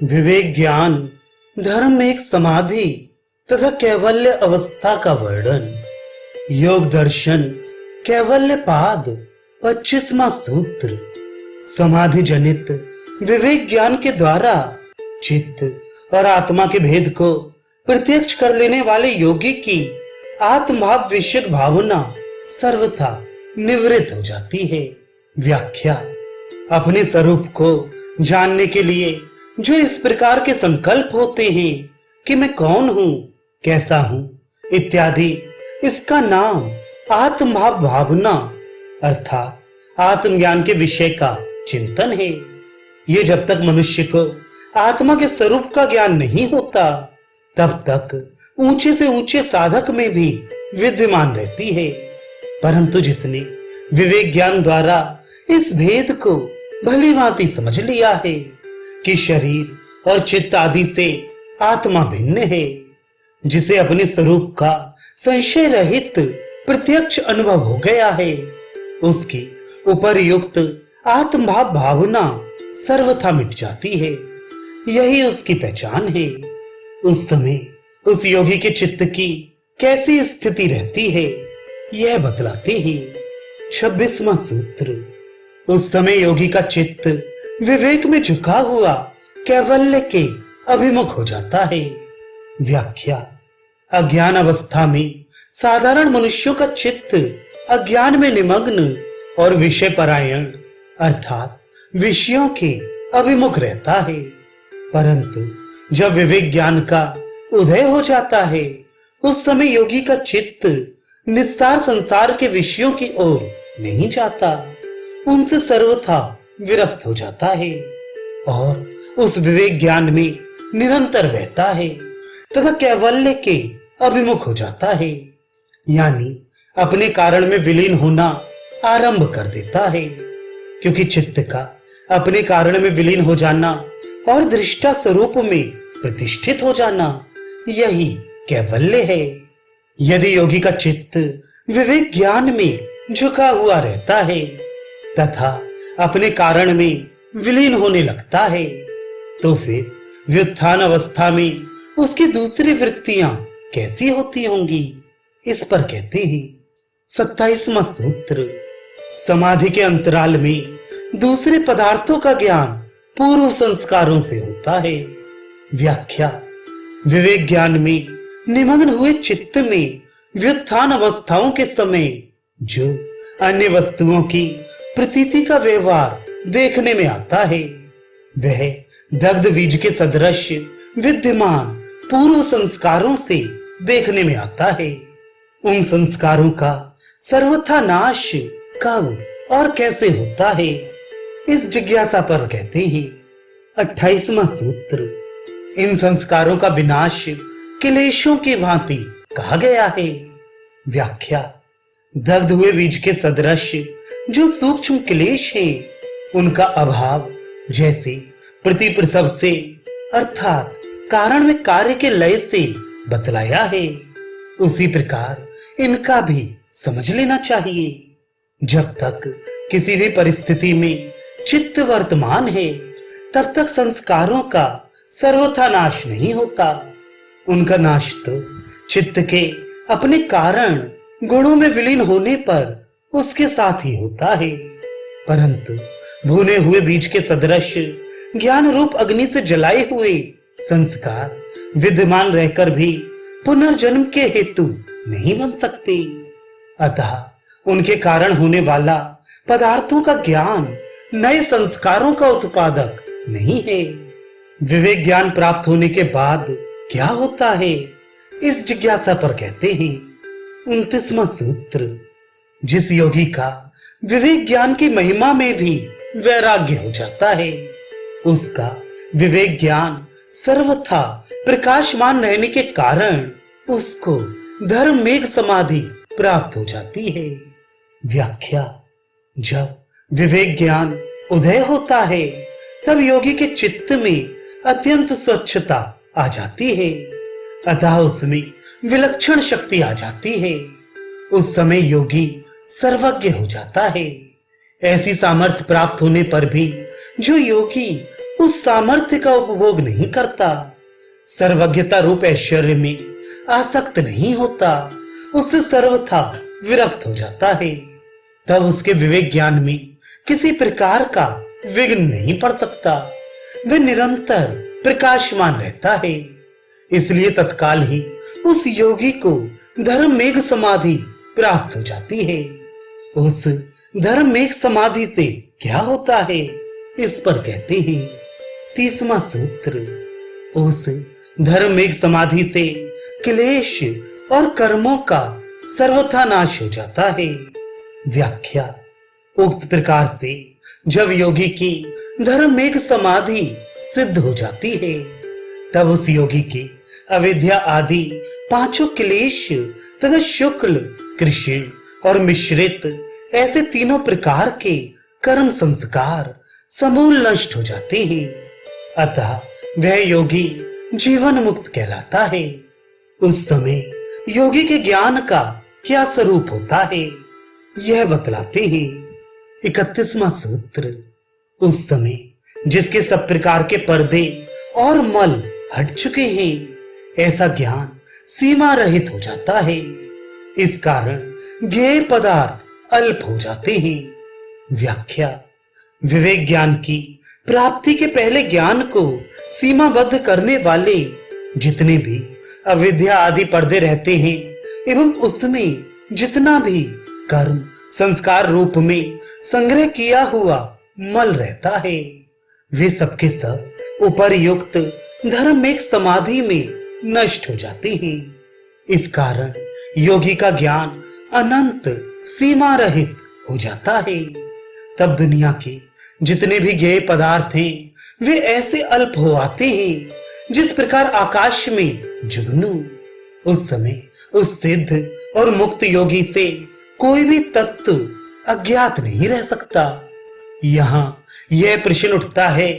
विवेक ज्ञान धर्म में एक समाधि तथा कैवल्य अवस्था का वर्णन। योग दर्शन कैवल्य पाद 25वां सूत्र। समाधि जनित विवेक ज्ञान के द्वारा चित्त और आत्मा के भेद को प्रत्यक्ष कर लेने वाले योगी की आत्मभाव विशुद्ध भावना सर्वथा निवृत्त हो जाती है। व्याख्या: अपने स्वरूप को जानने के लिए जो इस प्रकार के संकल्प होते हैं कि मैं कौन हूं, कैसा हूं इत्यादि, इसका नाम आत्मभाव भावना अर्थात आत्मज्ञान के विषय का चिंतन है। ये जब तक मनुष्य को आत्मा के स्वरूप का ज्ञान नहीं होता तब तक ऊंचे से ऊंचे साधक में भी विद्यमान रहती है, परंतु जिसने विवेक ज्ञान द्वारा इस भेद को भली भांति समझ लिया है कि शरीर और चित्त आदि से आत्मा भिन्न है, जिसे अपने स्वरूप का संशय रहित प्रत्यक्ष अनुभव हो गया है, उसकी उपर्युक्त आत्मभाव भावना सर्वथा मिट जाती है। यही उसकी पहचान है। उस समय उस योगी के चित्त की कैसी स्थिति रहती है, यह बतलाते हैं 26वां सूत्र। उस समय योगी का चित्त विवेक में झुका हुआ कैवल्य के अभिमुख हो जाता है। व्याख्या: अज्ञान अवस्था में साधारण मनुष्यों का चित्त अज्ञान में निमग्न और विषय परायण अर्थात विषयों के अभिमुख रहता है, परंतु जब विवेक ज्ञान का उदय हो जाता है उस समय योगी का चित्त निस्सार संसार के विषयों की ओर नहीं जाता, उनसे सर्वथा विरक्त हो जाता है और उस विवेक ज्ञान में निरंतर रहता है तथा कैवल्य के अभिमुख हो जाता है, यानी अपने कारण में विलीन होना आरंभ कर देता है। क्योंकि चित्त का अपने कारण में विलीन हो जाना और दृष्टा स्वरूप में प्रतिष्ठित हो जाना यही कैवल्य है। यदि योगी का चित्त विवेक ज्ञान में झुका हुआ रहता है तथा अपने कारण में विलीन होने लगता है तो फिर व्युत्थान अवस्था में उसकी दूसरी वृत्तियां कैसी होती होंगी, इस पर कहते हैं 27वां सूत्र। समाधि के अंतराल में दूसरे पदार्थों का ज्ञान पूर्व संस्कारों से होता है। व्याख्या: विवेक ज्ञान में निमग्न हुए चित्त में व्युत्थान अवस्थाओं के समय जो अन्य वस्तुओं की प्रतीति का व्यवहार देखने में आता है वह दग्ध बीज के सदृश विद्यमान पूर्व संस्कारों से देखने में आता है। उन संस्कारों का सर्वथा नाश कब और कैसे होता है, इस जिज्ञासा पर कहते हैं 28वां सूत्र। इन संस्कारों का विनाश क्लेशों की भांति कहा गया है। व्याख्या: दग्ध हुए बीज के सदृश जो सूक्ष्म क्लेश है उनका अभाव जैसे प्रतिप्रसव से अर्थात कारण में कार्य के लय से बतलाया है, उसी प्रकार इनका भी समझ लेना चाहिए। जब तक किसी भी परिस्थिति में चित्त वर्तमान है तब तक संस्कारों का सर्वथा नाश नहीं होता। उनका नाश तो चित्त के अपने कारण गुणों में विलीन होने पर उसके साथ ही होता है, परंतु भुने हुए बीज के सदृश ज्ञान रूप अग्नि से जलाए हुए संस्कार विद्यमान रहकर भी पुनर्जन्म के हेतु नहीं बन सकते। अतः उनके कारण होने वाला पदार्थों का ज्ञान नए संस्कारों का उत्पादक नहीं है। विवेक ज्ञान प्राप्त होने के बाद क्या होता है, इस जिज्ञासा पर कहते हैं 29वां सूत्र। जिस योगी का विवेक ज्ञान की महिमा में भी वैराग्य हो जाता है उसका विवेक ज्ञान सर्वथा प्रकाशमान रहने के कारण उसको धर्म मेघ समाधि प्राप्त हो जाती है। व्याख्या: जब विवेक ज्ञान उदय होता है तब योगी के चित्त में अत्यंत स्वच्छता आ जाती है, अतः उसमें विलक्षण शक्ति आ जाती है। उस समय योगी सर्वज्ञ हो जाता है। ऐसी सामर्थ्य प्राप्त होने पर भी जो योगी उस सामर्थ्य का उपभोग नहीं करता, सर्वज्ञता रूप ऐश्वर्य में आसक्त नहीं होता, उससे सर्वथा विरक्त हो जाता है, तब उसके विवेक ज्ञान में किसी प्रकार का विघ्न नहीं पड़ सकता। वह निरंतर प्रकाशमान रहता है। इसलिए तत्काल ही उस योगी को धर्म मेघ समाधि प्राप्त हो जाती है। उस धर्म मेघ समाधि से क्या होता है, इस पर कहते हैं 30वां सूत्र। उस धर्म मेघ समाधि से क्लेश और कर्मों का सर्वथा नाश हो जाता है। व्याख्या: उक्त प्रकार से जब योगी की धर्म मेघ समाधि सिद्ध हो जाती है, तब उस योगी के अविद्या आदि पांचों क्लेश तथा शुक्ल, कृष्ण और मिश्रित ऐसे तीनों प्रकार के कर्म संस्कार समूल नष्ट हो जाते हैं। अतः वह योगी जीवन मुक्त कहलाता है। उस समय योगी के ज्ञान का क्या स्वरूप होता है, यह बतलाते हैं 31वां सूत्र। उस समय जिसके सब प्रकार के पर्दे और मल हट चुके हैं, ऐसा ज्ञान सीमा रहित हो जाता है। इस कारण ज्ञेय पदार्थ अल्प हो जाते हैं। व्याख्या: विवेक ज्ञान की प्राप्ति के पहले ज्ञान को सीमाबद्ध करने वाले जितने भी अविद्या आदि पर्दे रहते हैं एवं उसमें जितना भी कर्म संस्कार रूप में संग्रह किया हुआ मल रहता है, वे सबके सब उपर्युक्त धर्म एक समाधि में नष्ट हो जाते हैं। इस कारण योगी का ज्ञान अनंत सीमा रहित हो जाता है। तब दुनिया के जितने भी ज्ञेय पदार्थ हैं, वे ऐसे अल्प हो आते हैं जिस प्रकार आकाश में जुगनू। उस समय उस सिद्ध और मुक्त योगी से कोई भी तत्व अज्ञात नहीं रह सकता। यहाँ यह प्रश्न उठता है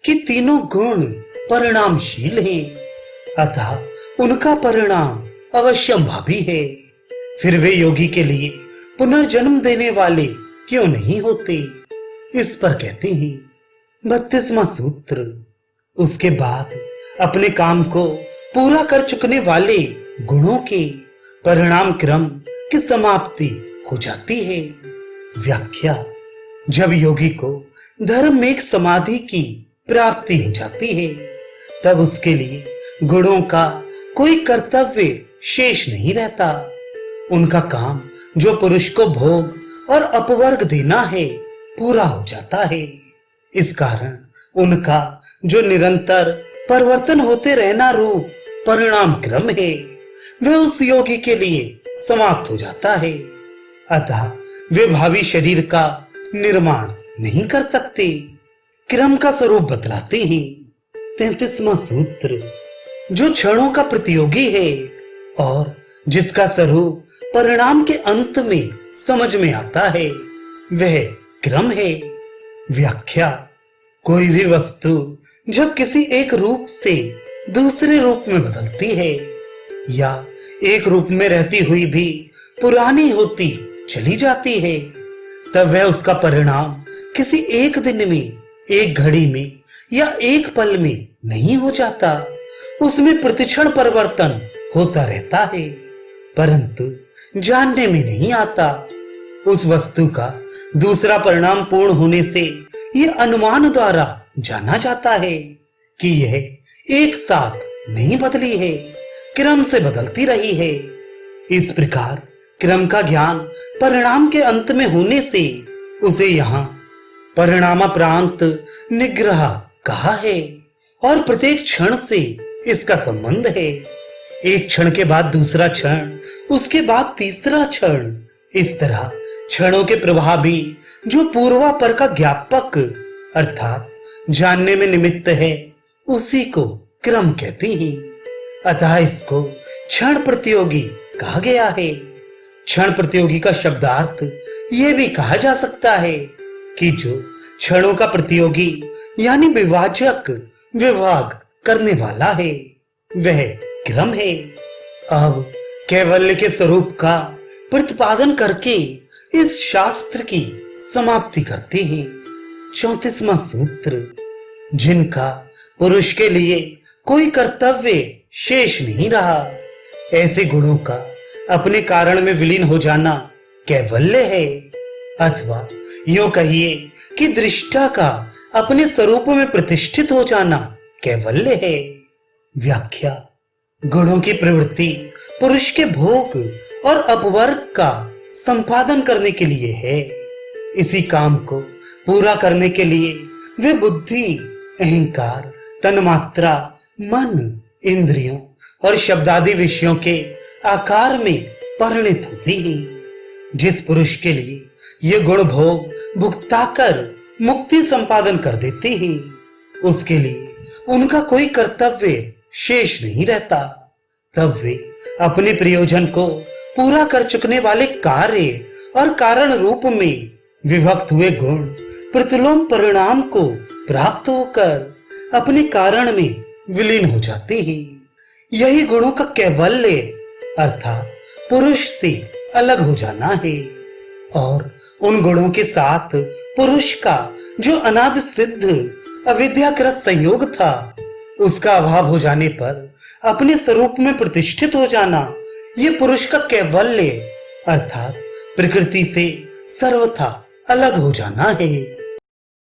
कि तीनों गुण परिणामशील हैं, अतः उनका परिणाम अवश्यंभावी है। फिर वे योगी के लिए पुनर्जन्म देने वाले क्यों नहीं होते? इस पर कहते हैं 32वां सूत्र। उसके बाद अपने काम को पूरा कर चुकने वाले गुणों के परिणाम क्रम की समाप्ति हो जाती है। व्याख्या: जब योगी को धर्म में समाधि की प्राप्ति हो जाती है, तब उसके लिए गुणों का कोई कर्तव्य शेष नहीं रहता। उनका काम जो पुरुष को भोग और अपवर्ग देना है, पूरा हो जाता है। इस कारण उनका जो निरंतर परिवर्तन होते रहना रूप परिणाम क्रम है, वह उस योगी के लिए समाप्त हो जाता है। अतः वे भावी शरीर का निर्माण नहीं कर सकते। क्रम का स्वरूप बतलाते हैं 33वां सूत्र। जो क्षणों का प्रतियोगी है और जिसका स्वरूप परिणाम के अंत में समझ में आता है, वह क्रम है। व्याख्या: कोई भी वस्तु जब किसी एक रूप से दूसरे रूप में बदलती है या एक रूप में रहती हुई भी पुरानी होती चली जाती है, तब वह उसका परिणाम किसी एक दिन में, एक घड़ी में या एक पल में नहीं हो जाता। उसमें प्रतिक्षण परिवर्तन होता रहता है, परंतु जानने में नहीं आता। उस वस्तु का दूसरा परिणाम पूर्ण होने से यह अनुमान द्वारा जाना जाता है कि यह एक साथ नहीं बदली है, क्रम से बदलती रही है। इस प्रकार क्रम का ज्ञान परिणाम के अंत में होने से उसे यहाँ परिणामाप्रांत निग्रह कहा है और प्रत्येक क्षण से इसका संबंध है। एक क्षण के बाद दूसरा क्षण, उसके बाद तीसरा क्षण, इस तरह क्षणों के प्रभावी जो पूर्वापर का ज्ञापक अर्थात जानने में निमित्त है, उसी को क्रम कहते हैं। अतः इसको क्षण प्रतियोगी कहा गया है। क्षण प्रतियोगी का शब्दार्थ यह भी कहा जा सकता है कि जो क्षणों का प्रतियोगी यानी विभाजक विभाग करने वाला है, वह क्रम है। अब कैवल्य के स्वरूप का प्रतिपादन करके इस शास्त्र की समाप्ति करते हैं 34वां सूत्र। जिनका पुरुष के लिए कोई कर्तव्य शेष नहीं रहा। ऐसे गुणों का अपने कारण में विलीन हो जाना कैवल्य है, अथवा यूं कहिए कि दृष्टा का अपने स्वरूप में प्रतिष्ठित हो जाना कैवल्य है। व्याख्या: गुणों की प्रवृत्ति पुरुष के भोग और अपवर्ग का संपादन करने के लिए है। इसी काम को पूरा करने के लिए वे बुद्धि, अहंकार, तन्मात्रा, मन, इंद्रियों और शब्दादि विषयों के आकार में परिणित होती हैं। जिस पुरुष के लिए ये गुण भोग भुगताकर मुक्ति संपादन कर देते हैं, उसके लिए उनका कोई कर्तव्य शेष नहीं रहता। तब वे अपने प्रयोजन को पूरा कर चुकने वाले कार्य और कारण रूप में विभक्त हुए गुण प्रतिलोम परिणाम को प्राप्त होकर अपने कारण में विलीन हो जाते हैं। यही गुणों का कैवल्य अर्थात पुरुष से अलग हो जाना है। और उन गुणों के साथ पुरुष का जो अनादि सिद्ध अविद्याकृत संयोग था, उसका अभाव हो जाने पर अपने स्वरूप में प्रतिष्ठित हो जाना, ये पुरुष का कैवल्य अर्थात प्रकृति से सर्वथा अलग हो जाना है।